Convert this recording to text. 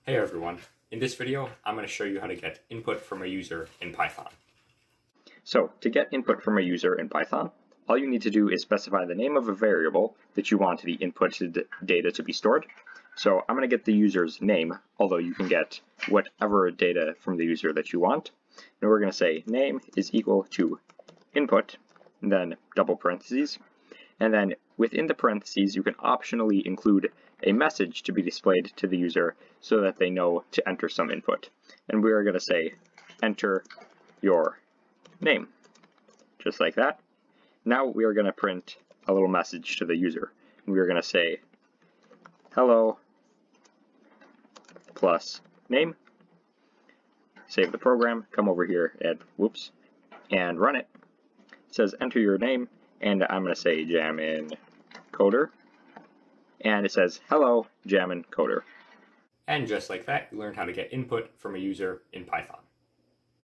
Hey everyone, in this video I'm going to show you how to get input from a user in Python. So to get input from a user in Python, all you need to do is specify the name of a variable that you want the inputted data to be stored. So I'm going to get the user's name, although you can get whatever data from the user that you want. And we're going to say name is equal to input, and then double parentheses. And then within the parentheses, you can optionally include a message to be displayed to the user so that they know to enter some input. And we are going to say enter your name, just like that. Now we are going to print a little message to the user. We are going to say hello plus name. Save the program, come over here and run it. It says enter your name, and I'm going to say Jamin Coder, and it says hello Jamin Coder. And just like that, you learned how to get input from a user in Python.